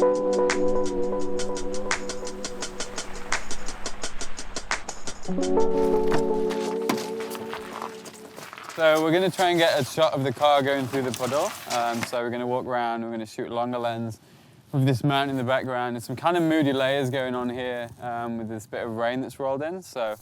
So we're going to try and get a shot of the car going through the puddle. So we're going to walk around, we're going to shoot longer lens with this mountain in the background. There's some kind of moody layers going on here with this bit of rain that's rolled in. So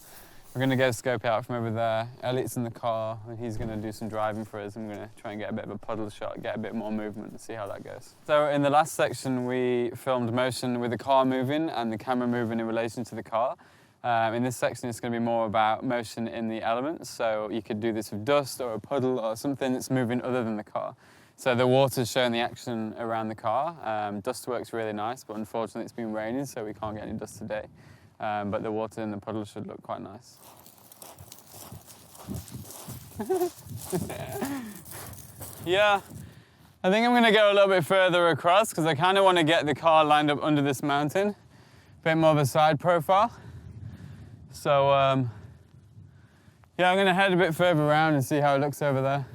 we're going to go scope out from over there. Elliot's in the car and he's going to do some driving for us. I'm going to try and get a bit of a puddle shot, get a bit more movement and see how that goes. So in the last section we filmed motion with the car moving and the camera moving in relation to the car. In this section it's going to be more about motion in the elements. So you could do this with dust or a puddle or something that's moving other than the car. So the water's showing the action around the car. Dust works really nice, but unfortunately it's been raining so we can't get any dust today. But the water in the puddle should look quite nice. Yeah, I think I'm going to go a little bit further across because I kind of want to get the car lined up under this mountain. A bit more of a side profile. So, yeah, I'm going to head a bit further around and see how it looks over there.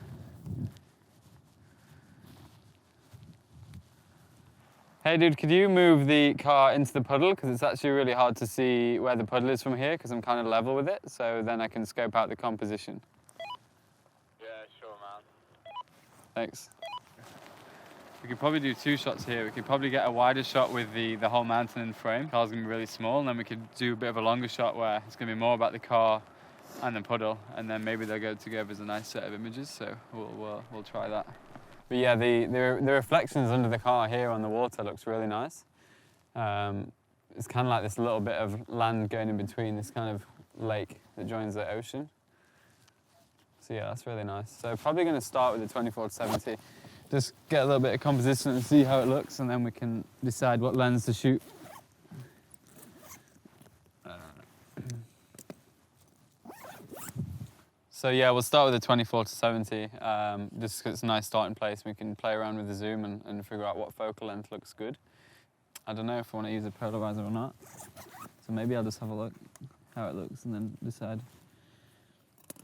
Hey dude, could you move the car into the puddle? Because it's actually really hard to see where the puddle is from here because I'm kind of level with it. So then I can scope out the composition. Yeah, sure, man. Thanks. We could probably do two shots here. We could probably get a wider shot with the whole mountain in frame. The car's going to be really small, and then we could do a bit of a longer shot where it's going to be more about the car and the puddle, and then maybe they'll go together as a nice set of images, so we'll try that. But yeah, the reflections under the car here on the water looks really nice. It's kind of like this little bit of land going in between this kind of lake that joins the ocean. So yeah, that's really nice. So probably going to start with the 24-70. Just get a little bit of composition and see how it looks, and then we can decide what lens to shoot. So yeah, we'll start with the 24-70, just because it's a nice starting place. We can play around with the zoom and figure out what focal length looks good. I don't know if I want to use a polarizer or not, so maybe I'll just have a look how it looks and then decide.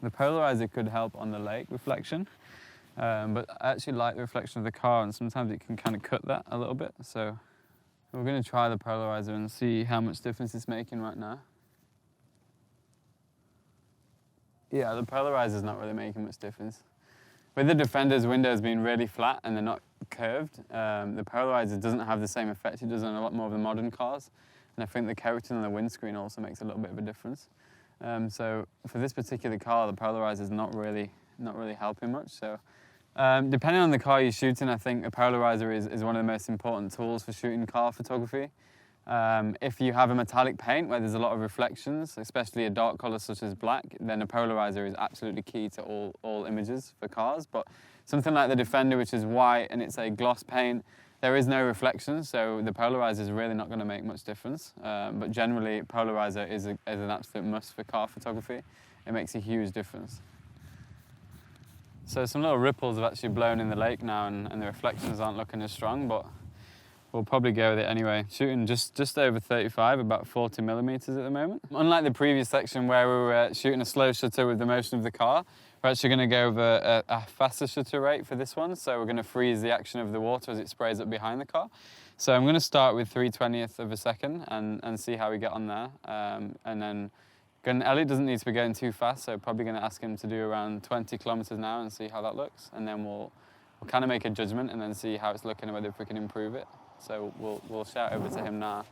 The polarizer could help on the lake reflection. But I actually like the reflection of the car, and sometimes it can kind of cut that a little bit. So we're going to try the polarizer and see how much difference it's making right now. Yeah, the polarizer is not really making much difference. With the Defender's windows being really flat and they're not curved, the polarizer doesn't have the same effect it does on a lot more of the modern cars. And I think the keratin on the windscreen also makes a little bit of a difference. So for this particular car, the polarizer is not really helping much. So depending on the car you're shooting, I think a polarizer is one of the most important tools for shooting car photography. If you have a metallic paint where there's a lot of reflections, especially a dark color such as black, then a polarizer is absolutely key to all images for cars. But something like the Defender, which is white and it's a gloss paint, there is no reflection, so the polarizer is really not going to make much difference. But generally, polarizer is an absolute must for car photography. It makes a huge difference. So some little ripples have actually blown in the lake now, and the reflections aren't looking as strong, but we'll probably go with it anyway. Shooting just over 35, about 40 millimeters at the moment. Unlike the previous section where we were shooting a slow shutter with the motion of the car, we're actually going to go over a faster shutter rate for this one. So we're going to freeze the action of the water as it sprays up behind the car. So I'm going to start with 3/20th of a second and see how we get on there. And then Elliot doesn't need to be going too fast, so probably going to ask him to do around 20 kilometers an hour and see how that looks. And then we'll kind of make a judgment and then see how it's looking and whether if we can improve it. So we'll shout over to him now.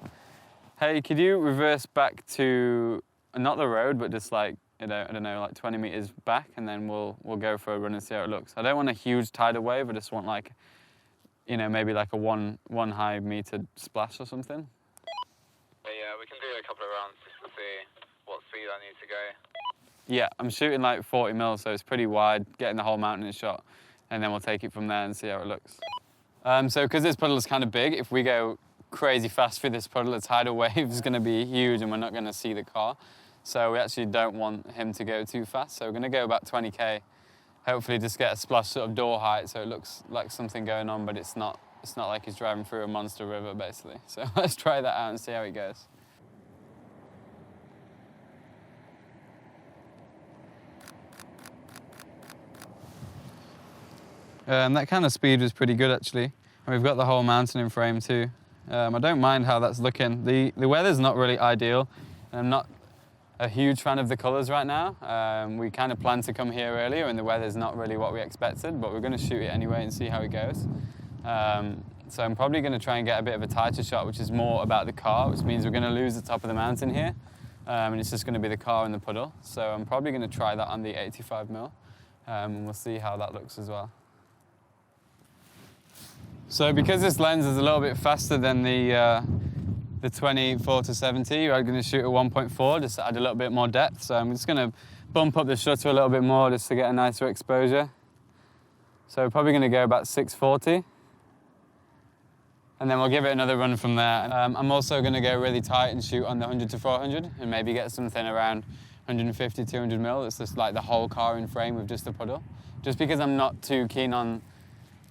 Hey, could you reverse back to, not the road, but just like, I don't know, like 20 meters back, and then we'll go for a run and see how it looks. I don't want a huge tidal wave, I just want like, maybe like a one high meter splash or something. Yeah, we can do a couple of rounds just to see what speed I need to go. Yeah, I'm shooting like 40 mil, so it's pretty wide, getting the whole mountain in shot, and then we'll take it from there and see how it looks. So because this puddle is kind of big, if we go crazy fast through this puddle, the tidal wave is going to be huge and we're not going to see the car. So we actually don't want him to go too fast. So we're going to go about 20k, hopefully just get a splash sort of door height so it looks like something going on, but it's not like he's driving through a monster river, basically. So let's try that out and see how it goes. That kind of speed was pretty good, actually. And we've got the whole mountain in frame too. I don't mind how that's looking. The weather's not really ideal, and I'm not a huge fan of the colours right now. We kind of planned to come here earlier and the weather's not really what we expected, but we're going to shoot it anyway and see how it goes. So I'm probably going to try and get a bit of a tighter shot, which is more about the car, which means we're going to lose the top of the mountain here, and it's just going to be the car and the puddle. So I'm probably going to try that on the 85mm, and we'll see how that looks as well. So because this lens is a little bit faster than the 24-70, I'm going to shoot at 1.4 just to add a little bit more depth. So I'm just going to bump up the shutter a little bit more just to get a nicer exposure. So we're probably going to go about 640. And then we'll give it another run from there. I'm also going to go really tight and shoot on the 100-400 and maybe get something around 150-200mm. That's just like the whole car in frame with just the puddle. Just because I'm not too keen on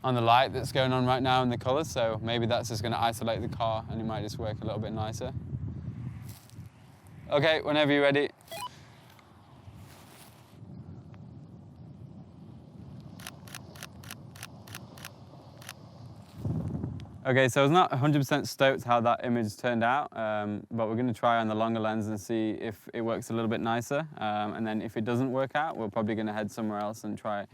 the light that's going on right now and the colours, so maybe that's just going to isolate the car and it might just work a little bit nicer. Okay, whenever you're ready. Okay, so I was not 100% stoked how that image turned out, but we're going to try on the longer lens and see if it works a little bit nicer. And then if it doesn't work out, we're probably going to head somewhere else and try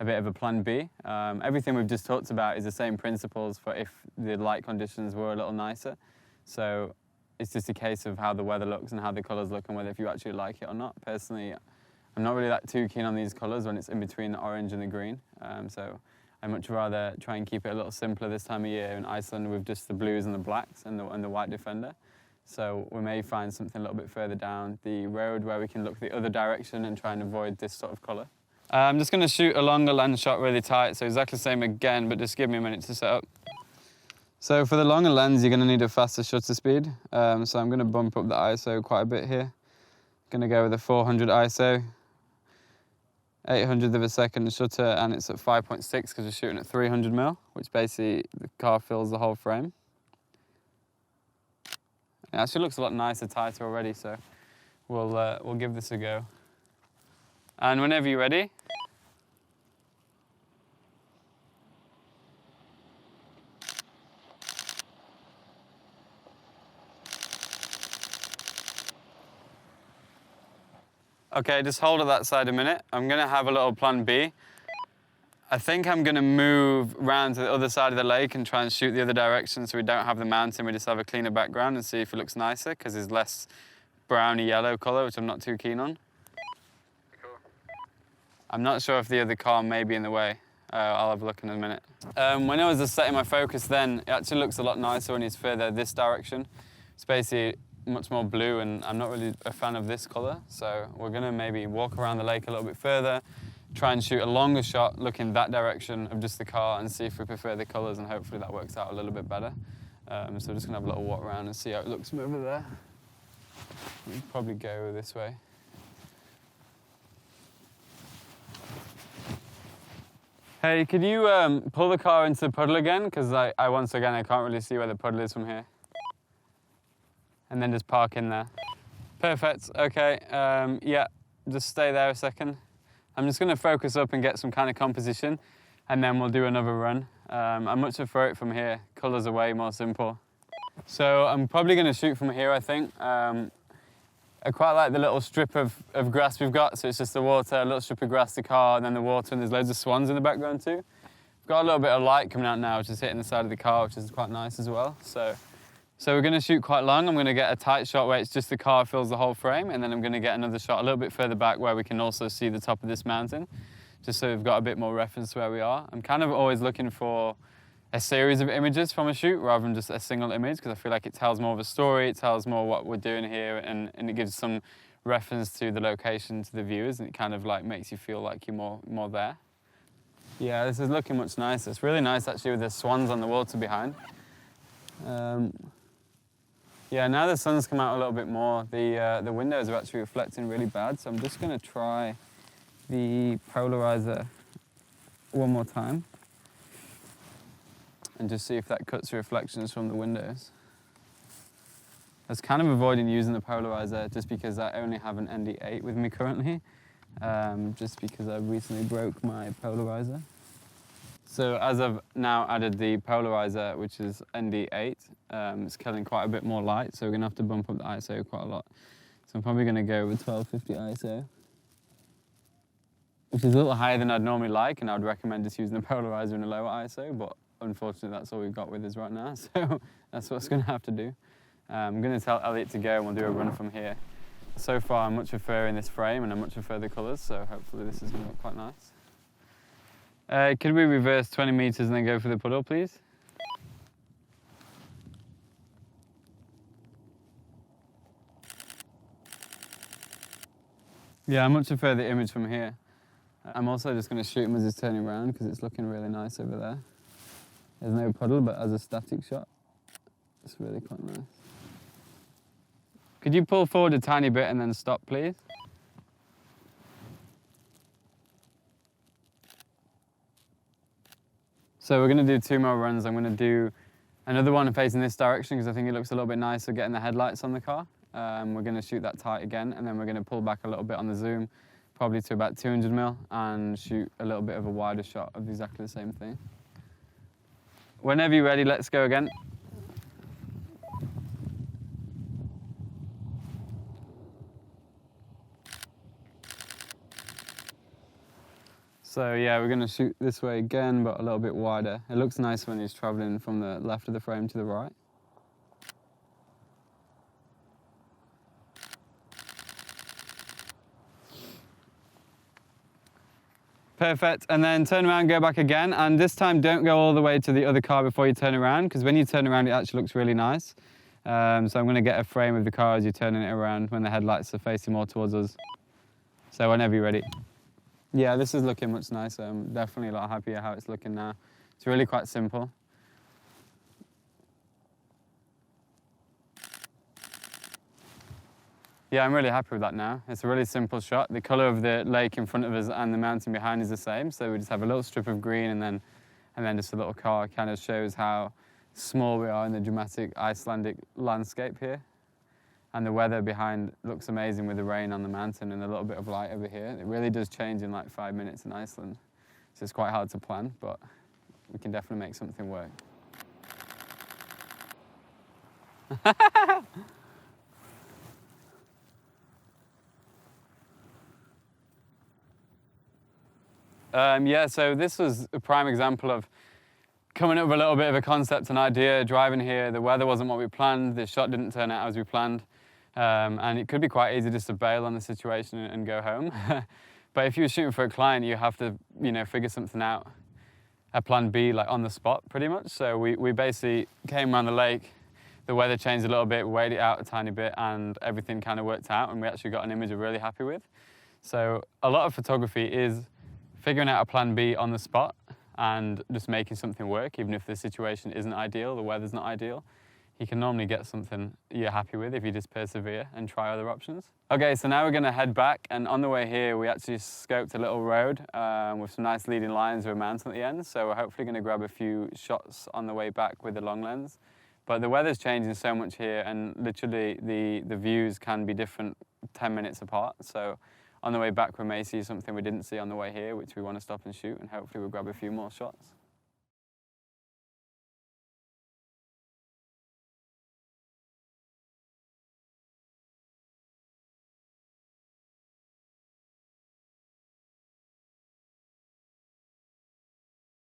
a bit of a plan B. Everything we've just talked about is the same principles for if the light conditions were a little nicer. So it's just a case of how the weather looks and how the colours look and whether if you actually like it or not. Personally, I'm not really that too keen on these colours when it's in between the orange and the green. So I'd much rather try and keep it a little simpler this time of year in Iceland with just the blues and the blacks and the white Defender. So we may find something a little bit further down the road where we can look the other direction and try and avoid this sort of colour. I'm just going to shoot a longer lens shot really tight, so exactly the same again, but just give me a minute to set up. So for the longer lens, you're going to need a faster shutter speed. So I'm going to bump up the ISO quite a bit here. Going to go with a 400 ISO, 800th of a second shutter, and it's at 5.6 because we're shooting at 300mm, which basically the car fills the whole frame. It actually looks a lot nicer, tighter already, so we'll give this a go. And whenever you're ready. Okay, just hold at that side a minute. I'm going to have a little plan B. I think I'm going to move round to the other side of the lake and try and shoot the other direction so we don't have the mountain, we just have a cleaner background and see if it looks nicer because there's less browny yellow colour, which I'm not too keen on. I'm not sure if the other car may be in the way. I'll have a look in a minute. When I was just setting my focus then, it actually looks a lot nicer when it's further this direction. It's basically much more blue and I'm not really a fan of this colour. So we're going to maybe walk around the lake a little bit further, try and shoot a longer shot looking that direction of just the car and see if we prefer the colours and hopefully that works out a little bit better. So we're just going to have a little walk around and see how it looks from over there. We'll probably go this way. Hey, could you pull the car into the puddle again? Because once again, I can't really see where the puddle is from here. And then just park in there. Perfect, okay. Yeah, just stay there a second. I'm just gonna focus up and get some kind of composition and then we'll do another run. I much prefer it from here. Colors are way more simple. So I'm probably gonna shoot from here, I think. I quite like the little strip of grass we've got, so it's just the water, a little strip of grass, the car, and then the water, and there's loads of swans in the background too. We've got a little bit of light coming out now, which is hitting the side of the car, which is quite nice as well. So we're going to shoot quite long. I'm going to get a tight shot where it's just the car fills the whole frame, and then I'm going to get another shot a little bit further back where we can also see the top of this mountain, just so we've got a bit more reference to where we are. I'm kind of always looking for a series of images from a shoot rather than just a single image because I feel like it tells more of a story, it tells more what we're doing here, and it gives some reference to the location to the viewers, and it kind of like makes you feel like you're more there. Yeah, this is looking much nicer. It's really nice actually with the swans on the water behind. Yeah, now the sun's come out a little bit more. The windows are actually reflecting really bad, so I'm just going to try the polarizer one more time and just see if that cuts the reflections from the windows. I was kind of avoiding using the polarizer just because I only have an ND8 with me currently, just because I recently broke my polarizer. So as I've now added the polarizer, which is ND8, it's killing quite a bit more light, so we're gonna have to bump up the ISO quite a lot. So I'm probably gonna go with 1250 ISO, which is a little higher than I'd normally like, and I'd recommend just using a polarizer in a lower ISO, but unfortunately that's all we've got with us right now, so that's what's gonna have to do. I'm gonna tell Elliot to go and we'll do a run from here. So far I'm much preferring this frame and I much prefer the colours, so hopefully this is gonna look quite nice. Could we reverse 20 meters and then go for the puddle, please? Yeah, I much prefer the image from here. I'm also just going to shoot him as he's turning around because it's looking really nice over there. There's no puddle, but as a static shot, it's really quite nice. Could you pull forward a tiny bit and then stop, please? So we're going to do 2 more runs. I'm going to do another one facing this direction because I think it looks a little bit nicer getting the headlights on the car. We're going to shoot that tight again, and then we're going to pull back a little bit on the zoom, probably to about 200mm, and shoot a little bit of a wider shot of exactly the same thing. Whenever you're ready, let's go again. So yeah, we're going to shoot this way again, but a little bit wider. It looks nice when he's traveling from the left of the frame to the right. Perfect, and then turn around, go back again, and this time don't go all the way to the other car before you turn around, because when you turn around it actually looks really nice. So I'm going to get a frame of the car as you're turning it around when the headlights are facing more towards us. So whenever you're ready. Yeah, this is looking much nicer. I'm definitely a lot happier how it's looking now. It's really quite simple. Yeah, I'm really happy with that now. It's a really simple shot. The colour of the lake in front of us and the mountain behind is the same, so we just have a little strip of green and then just a little car. It kind of shows how small we are in the dramatic Icelandic landscape here. And the weather behind looks amazing with the rain on the mountain and a little bit of light over here. It really does change in like 5 minutes in Iceland. So it's quite hard to plan, but we can definitely make something work. Yeah, so this was a prime example of coming up with a little bit of a concept, an idea, driving here. The weather wasn't what we planned. The shot didn't turn out as we planned. And it could be quite easy just to bail on the situation and go home. But if you're shooting for a client, you have to, figure something out, a plan B, like on the spot, pretty much. So we basically came around the lake. The weather changed a little bit, we weighed it out a tiny bit, and everything kind of worked out, and we actually got an image we're really happy with. So a lot of photography is figuring out a plan B on the spot and just making something work, even if the situation isn't ideal, the weather's not ideal. You can normally get something you're happy with if you just persevere and try other options. Okay, so now we're going to head back, and on the way here we actually scoped a little road with some nice leading lines with a mountain at the end, so we're hopefully going to grab a few shots on the way back with the long lens. But the weather's changing so much here, and literally the views can be different 10 minutes apart, so on the way back we may see something we didn't see on the way here, which we want to stop and shoot, and hopefully we'll grab a few more shots.